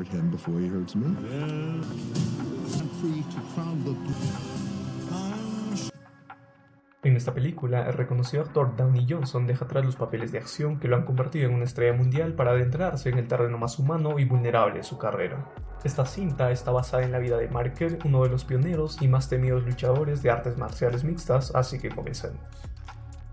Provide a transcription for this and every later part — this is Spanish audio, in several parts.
hurt him before he hurts me. En esta película, el reconocido actor Downey Johnson deja atrás los papeles de acción que lo han convertido en una estrella mundial para adentrarse en el terreno más humano y vulnerable de su carrera. Esta cinta está basada en la vida de Mark Kerr, uno de los pioneros y más temidos luchadores de artes marciales mixtas, así que comencemos.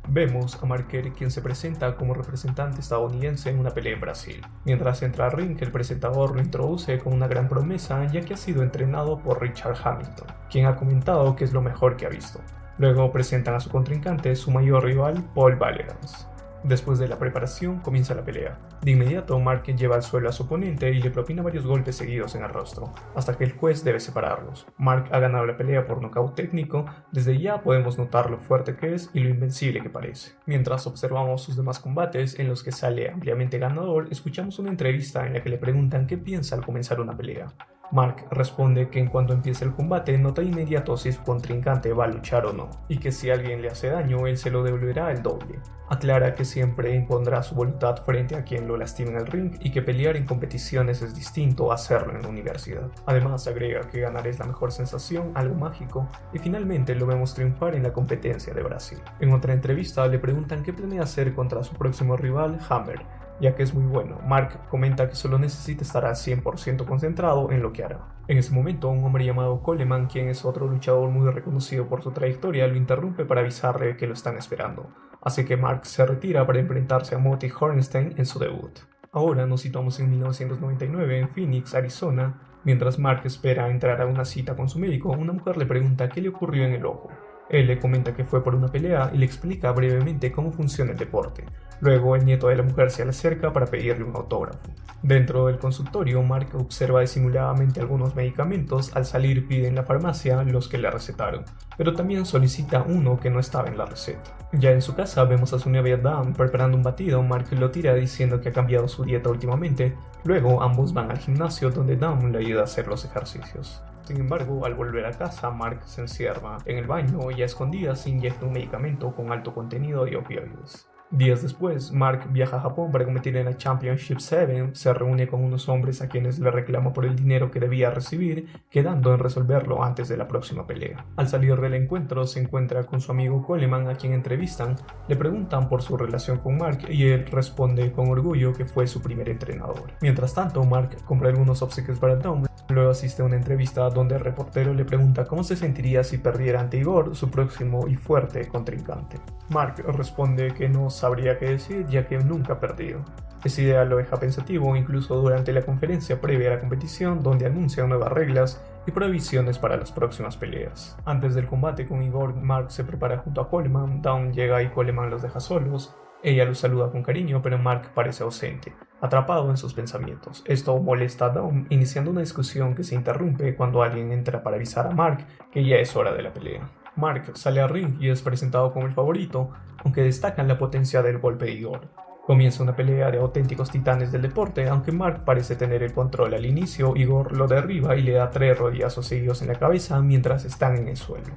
Vemos a Mark Kerr, quien se presenta como representante estadounidense en una pelea en Brasil. Mientras entra al ring, el presentador lo introduce con una gran promesa, ya que ha sido entrenado por Richard Hamilton, quien ha comentado que es lo mejor que ha visto. Luego presentan a su contrincante, su mayor rival, Paul Vallerans. Después de la preparación, comienza la pelea. De inmediato, Mark lleva al suelo a su oponente y le propina varios golpes seguidos en el rostro, hasta que el juez debe separarlos. Mark ha ganado la pelea por nocaut técnico, desde ya podemos notar lo fuerte que es y lo invencible que parece. Mientras observamos sus demás combates, en los que sale ampliamente ganador, escuchamos una entrevista en la que le preguntan qué piensa al comenzar una pelea. Mark responde que en cuanto empiece el combate nota de inmediato si su contrincante va a luchar o no, y que si alguien le hace daño él se lo devolverá el doble. Aclara que siempre impondrá su voluntad frente a quien lo lastime en el ring y que pelear en competiciones es distinto a hacerlo en la universidad. Además agrega que ganar es la mejor sensación, algo mágico, y finalmente lo vemos triunfar en la competencia de Brasil. En otra entrevista le preguntan qué planea hacer contra su próximo rival, Hammer, ya que es muy bueno. Mark comenta que solo necesita estar al 100% concentrado en lo que hará. En ese momento, un hombre llamado Coleman, quien es otro luchador muy reconocido por su trayectoria, lo interrumpe para avisarle que lo están esperando. Así que Mark se retira para enfrentarse a Monty Hornstein en su debut. Ahora nos situamos en 1999 en Phoenix, Arizona. Mientras Mark espera entrar a una cita con su médico, una mujer le pregunta qué le ocurrió en el ojo. Él le comenta que fue por una pelea y le explica brevemente cómo funciona el deporte. Luego el nieto de la mujer se le acerca para pedirle un autógrafo. Dentro del consultorio, Mark observa disimuladamente algunos medicamentos. Al salir pide en la farmacia los que le recetaron, pero también solicita uno que no estaba en la receta. Ya en su casa vemos a su novia Dawn preparando un batido. Mark lo tira diciendo que ha cambiado su dieta últimamente. Luego ambos van al gimnasio donde Dawn le ayuda a hacer los ejercicios. Sin embargo, al volver a casa, Mark se encierra en el baño y a escondidas se inyecta un medicamento con alto contenido de opioides. Días después, Mark viaja a Japón para competir en la Championship 7, se reúne con unos hombres a quienes le reclama por el dinero que debía recibir, quedando en resolverlo antes de la próxima pelea. Al salir del encuentro, se encuentra con su amigo Coleman, a quien entrevistan. Le preguntan por su relación con Mark y él responde con orgullo que fue su primer entrenador. Mientras tanto, Mark compra algunos obsequios para Dom. Luego asiste a una entrevista donde el reportero le pregunta cómo se sentiría si perdiera ante Igor, su próximo y fuerte contrincante. Mark responde que no sabría qué decir, ya que nunca ha perdido. Esa idea lo deja pensativo incluso durante la conferencia previa a la competición, donde anuncian nuevas reglas y prohibiciones para las próximas peleas. Antes del combate con Igor, Mark se prepara junto a Coleman. Dawn llega y Coleman los deja solos. Ella lo saluda con cariño, pero Mark parece ausente, atrapado en sus pensamientos. Esto molesta a Dawn, iniciando una discusión que se interrumpe cuando alguien entra para avisar a Mark que ya es hora de la pelea. Mark sale al ring y es presentado como el favorito, aunque destacan la potencia del golpe de Igor. Comienza una pelea de auténticos titanes del deporte. Aunque Mark parece tener el control al inicio, Igor lo derriba y le da 3 rodillazos seguidos en la cabeza mientras están en el suelo.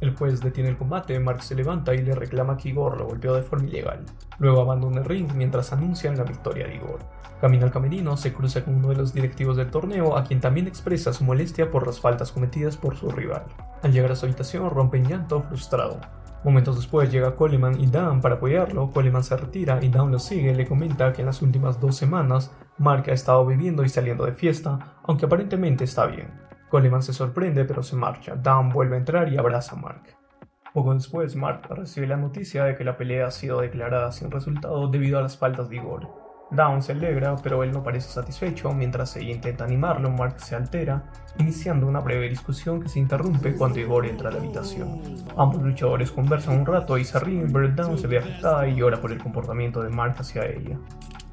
El juez detiene el combate. Mark se levanta y le reclama que Igor lo golpeó de forma ilegal. Luego abandona el ring mientras anuncian la victoria de Igor. Camino al camerino, se cruza con uno de los directivos del torneo, a quien también expresa su molestia por las faltas cometidas por su rival. Al llegar a su habitación rompe en llanto frustrado. Momentos después llega Coleman y Dawn para apoyarlo. Coleman se retira y Dawn lo sigue. Le comenta que en las últimas 2 semanas Mark ha estado bebiendo y saliendo de fiesta, aunque aparentemente está bien. Coleman se sorprende pero se marcha. Dawn vuelve a entrar y abraza a Mark. Poco después, Mark recibe la noticia de que la pelea ha sido declarada sin resultado debido a las faltas de Igor. Dawn se alegra, pero él no parece satisfecho. Mientras ella intenta animarlo, Mark se altera, iniciando una breve discusión que se interrumpe cuando Igor entra a la habitación. Ambos luchadores conversan un rato y se ríen, pero Dawn se ve afectada y llora por el comportamiento de Mark hacia ella.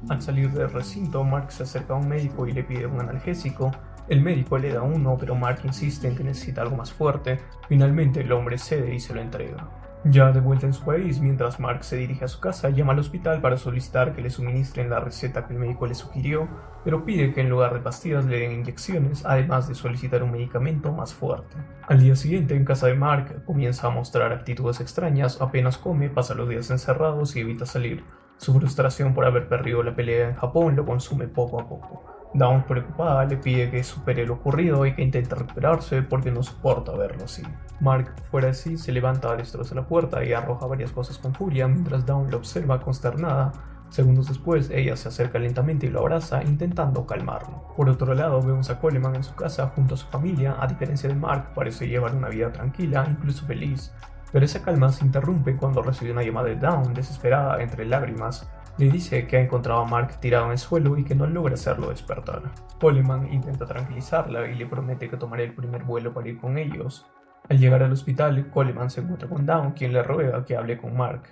Al salir del recinto, Mark se acerca a un médico y le pide un analgésico. El médico le da uno, pero Mark insiste en que necesita algo más fuerte. Finalmente el hombre cede y se lo entrega. Ya de vuelta en su país, mientras Mark se dirige a su casa, llama al hospital para solicitar que le suministren la receta que el médico le sugirió, pero pide que en lugar de pastillas le den inyecciones, además de solicitar un medicamento más fuerte. Al día siguiente, en casa de Mark, comienza a mostrar actitudes extrañas. Apenas come, pasa los días encerrados y evita salir. Su frustración por haber perdido la pelea en Japón lo consume poco a poco. Dawn, preocupada, le pide que supere lo ocurrido y que intente recuperarse porque no soporta verlo así. Mark, fuera de sí, se levanta, destroza la puerta y arroja varias cosas con furia mientras Dawn lo observa consternada. Segundos después, ella se acerca lentamente y lo abraza, intentando calmarlo. Por otro lado, vemos a Coleman en su casa junto a su familia. A diferencia de Mark, parece llevar una vida tranquila, incluso feliz. Pero esa calma se interrumpe cuando recibe una llamada de Dawn, desesperada entre lágrimas. Le dice que ha encontrado a Mark tirado en el suelo y que no logra hacerlo despertar. Coleman intenta tranquilizarla y le promete que tomará el primer vuelo para ir con ellos. Al llegar al hospital, Coleman se encuentra con Dawn, quien le ruega que hable con Mark.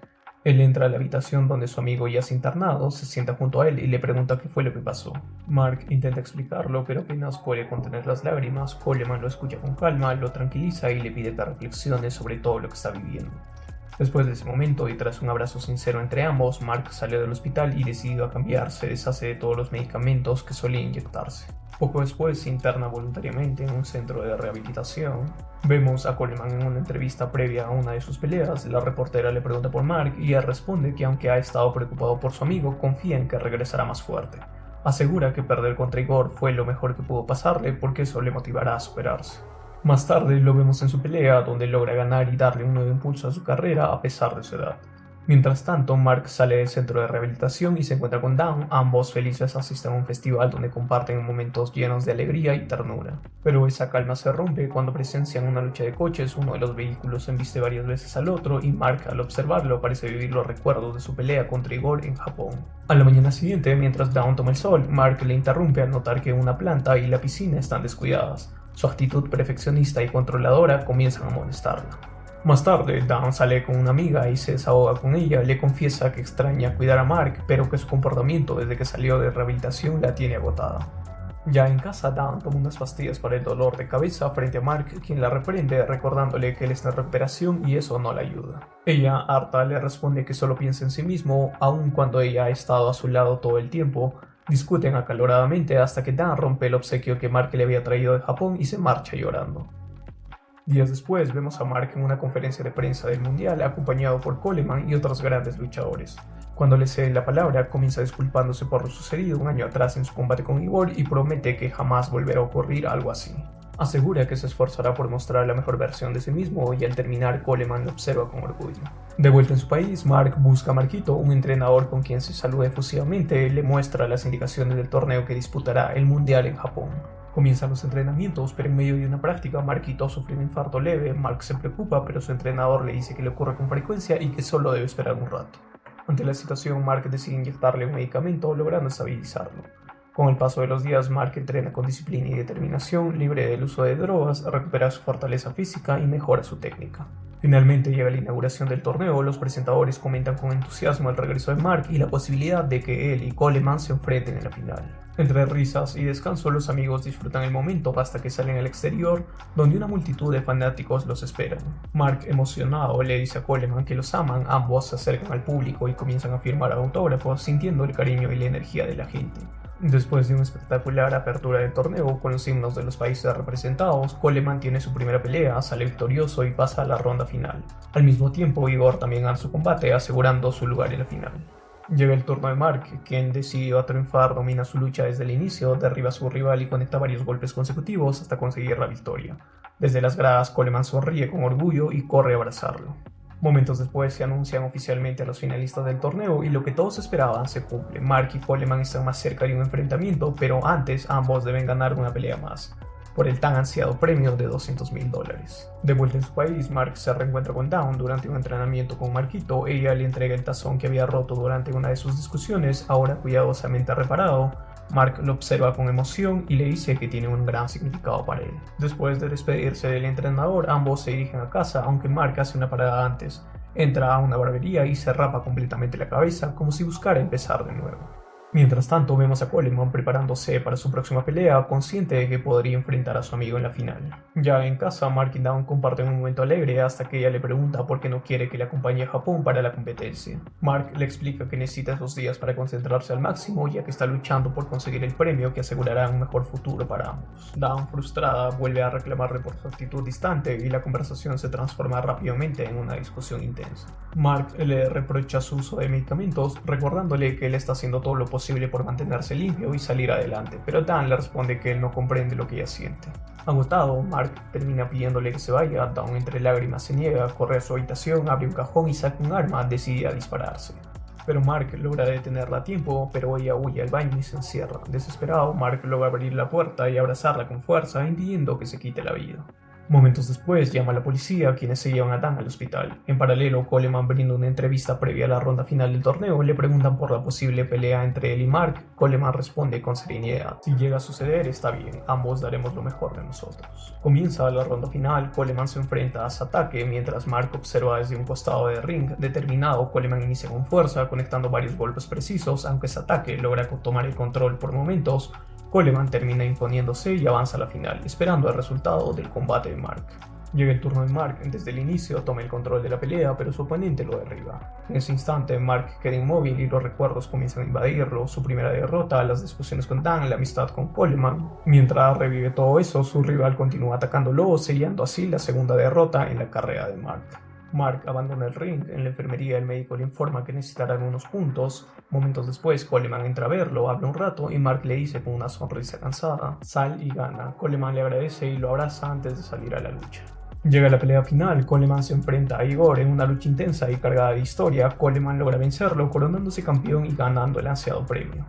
Él entra a la habitación donde su amigo yace internado, se sienta junto a él y le pregunta qué fue lo que pasó. Mark intenta explicarlo, pero apenas puede contener las lágrimas. Coleman lo escucha con calma, lo tranquiliza y le pide que reflexione sobre todo lo que está viviendo. Después de ese momento y tras un abrazo sincero entre ambos, Mark sale del hospital y decidido a cambiar, se deshace de todos los medicamentos que solía inyectarse. Poco después se interna voluntariamente en un centro de rehabilitación. Vemos a Coleman en una entrevista previa a una de sus peleas. La reportera le pregunta por Mark y él responde que aunque ha estado preocupado por su amigo, confía en que regresará más fuerte. Asegura que perder contra Igor fue lo mejor que pudo pasarle porque eso le motivará a superarse. Más tarde lo vemos en su pelea, donde logra ganar y darle un nuevo impulso a su carrera a pesar de su edad. Mientras tanto, Mark sale del centro de rehabilitación y se encuentra con Dawn. Ambos felices asisten a un festival donde comparten momentos llenos de alegría y ternura. Pero esa calma se rompe cuando presencian una lucha de coches. Uno de los vehículos embiste varias veces al otro y Mark, al observarlo, parece vivir los recuerdos de su pelea contra Igor en Japón. A la mañana siguiente, mientras Dawn toma el sol, Mark le interrumpe al notar que una planta y la piscina están descuidadas. Su actitud perfeccionista y controladora comienzan a molestarla. Más tarde, Dawn sale con una amiga y se desahoga con ella. Le confiesa que extraña cuidar a Mark, pero que su comportamiento desde que salió de rehabilitación la tiene agotada. Ya en casa, Dawn toma unas pastillas para el dolor de cabeza frente a Mark, quien la reprende recordándole que él está en recuperación y eso no la ayuda. Ella, harta, le responde que solo piensa en sí mismo, aun cuando ella ha estado a su lado todo el tiempo. Discuten acaloradamente hasta que Dan rompe el obsequio que Mark le había traído de Japón y se marcha llorando. Días después vemos a Mark en una conferencia de prensa del Mundial acompañado por Coleman y otros grandes luchadores. Cuando le ceden la palabra, comienza disculpándose por lo sucedido un año atrás en su combate con Igor y promete que jamás volverá a ocurrir algo así. Asegura que se esforzará por mostrar la mejor versión de sí mismo y al terminar Coleman lo observa con orgullo. De vuelta en su país, Mark busca a Marquito, un entrenador con quien se saluda efusivamente, le muestra las indicaciones del torneo que disputará el Mundial en Japón. Comienzan los entrenamientos, pero en medio de una práctica, Marquito sufre un infarto leve. Mark se preocupa, pero su entrenador le dice que le ocurre con frecuencia y que solo debe esperar un rato. Ante la situación, Mark decide inyectarle un medicamento, logrando estabilizarlo. Con el paso de los días, Mark entrena con disciplina y determinación, libre del uso de drogas, recupera su fortaleza física y mejora su técnica. Finalmente llega la inauguración del torneo. Los presentadores comentan con entusiasmo el regreso de Mark y la posibilidad de que él y Coleman se enfrenten en la final. Entre risas y descanso, los amigos disfrutan el momento hasta que salen al exterior, donde una multitud de fanáticos los esperan. Mark, emocionado, le dice a Coleman que los aman. Ambos se acercan al público y comienzan a firmar autógrafos, sintiendo el cariño y la energía de la gente. Después de una espectacular apertura del torneo con los himnos de los países representados, Coleman tiene su primera pelea, sale victorioso y pasa a la ronda final. Al mismo tiempo, Igor también gana su combate, asegurando su lugar en la final. Llega el turno de Mark, quien decidido a triunfar domina su lucha desde el inicio, derriba a su rival y conecta varios golpes consecutivos hasta conseguir la victoria. Desde las gradas, Coleman sonríe con orgullo y corre a abrazarlo. Momentos después se anuncian oficialmente a los finalistas del torneo y lo que todos esperaban se cumple. Mark y Coleman están más cerca de un enfrentamiento, pero antes ambos deben ganar una pelea más, por el tan ansiado premio de $200,000. De vuelta en su país, Mark se reencuentra con Dawn durante un entrenamiento con Marquito. Ella le entrega el tazón que había roto durante una de sus discusiones, ahora cuidadosamente reparado. Mark lo observa con emoción y le dice que tiene un gran significado para él. Después de despedirse del entrenador, ambos se dirigen a casa, aunque Mark hace una parada antes. Entra a una barbería y se rapa completamente la cabeza, como si buscara empezar de nuevo. Mientras tanto, vemos a Coleman preparándose para su próxima pelea, consciente de que podría enfrentar a su amigo en la final. Ya en casa, Mark y Dawn comparten un momento alegre hasta que ella le pregunta por qué no quiere que le acompañe a Japón para la competencia. Mark le explica que necesita esos días para concentrarse al máximo, ya que está luchando por conseguir el premio que asegurará un mejor futuro para ambos. Dawn, frustrada, vuelve a reclamarle por su actitud distante y la conversación se transforma rápidamente en una discusión intensa. Mark le reprocha su uso de medicamentos, recordándole que él está haciendo todo lo posible posible por mantenerse limpio y salir adelante, pero Dan le responde que él no comprende lo que ella siente. Agotado, Mark termina pidiéndole que se vaya. Dan entre lágrimas se niega, corre a su habitación, abre un cajón y saca un arma, decidida a dispararse. Pero Mark logra detenerla a tiempo, pero ella huye al baño y se encierra. Desesperado, Mark logra abrir la puerta y abrazarla con fuerza, impidiendo que se quite la vida. Momentos después llama a la policía, quienes se llevan a Dan al hospital. En paralelo, Coleman brinda una entrevista previa a la ronda final del torneo. Le preguntan por la posible pelea entre él y Mark. Coleman responde con serenidad: si llega a suceder, está bien, ambos daremos lo mejor de nosotros. Comienza la ronda final. Coleman se enfrenta a Satake, mientras Mark observa desde un costado del ring. Determinado, Coleman inicia con fuerza, conectando varios golpes precisos. Aunque Satake logra tomar el control por momentos, Coleman termina imponiéndose y avanza a la final, esperando el resultado del combate de Mark. Llega el turno de Mark. Desde el inicio toma el control de la pelea, pero su oponente lo derriba. En ese instante, Mark queda inmóvil y los recuerdos comienzan a invadirlo: su primera derrota, las discusiones con Dan, la amistad con Coleman. Mientras revive todo eso, su rival continúa atacándolo, sellando así la segunda derrota en la carrera de Mark. Mark abandona el ring. En la enfermería el médico le informa que necesitará algunos puntos. Momentos después, Coleman entra a verlo, habla un rato y Mark le dice con una sonrisa cansada: sal y gana. Coleman le agradece y lo abraza antes de salir a la lucha. Llega la pelea final. Coleman se enfrenta a Igor en una lucha intensa y cargada de historia. Coleman logra vencerlo, coronándose campeón y ganando el ansiado premio.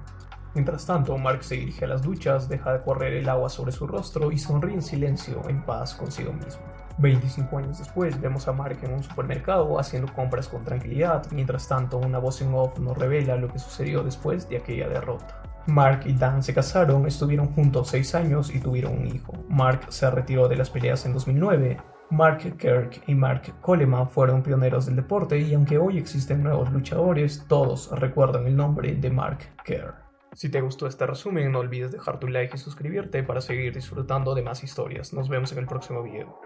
Mientras tanto, Mark se dirige a las duchas, deja de correr el agua sobre su rostro y sonríe en silencio, en paz consigo mismo. 25 años después, vemos a Mark en un supermercado haciendo compras con tranquilidad. Mientras tanto, una voz en off nos revela lo que sucedió después de aquella derrota. Mark y Dan se casaron, estuvieron juntos 6 años y tuvieron un hijo. Mark se retiró de las peleas en 2009. Mark Kirk y Mark Coleman fueron pioneros del deporte, y aunque hoy existen nuevos luchadores, todos recuerdan el nombre de Mark Kerr. Si te gustó este resumen, no olvides dejar tu like y suscribirte para seguir disfrutando de más historias. Nos vemos en el próximo video.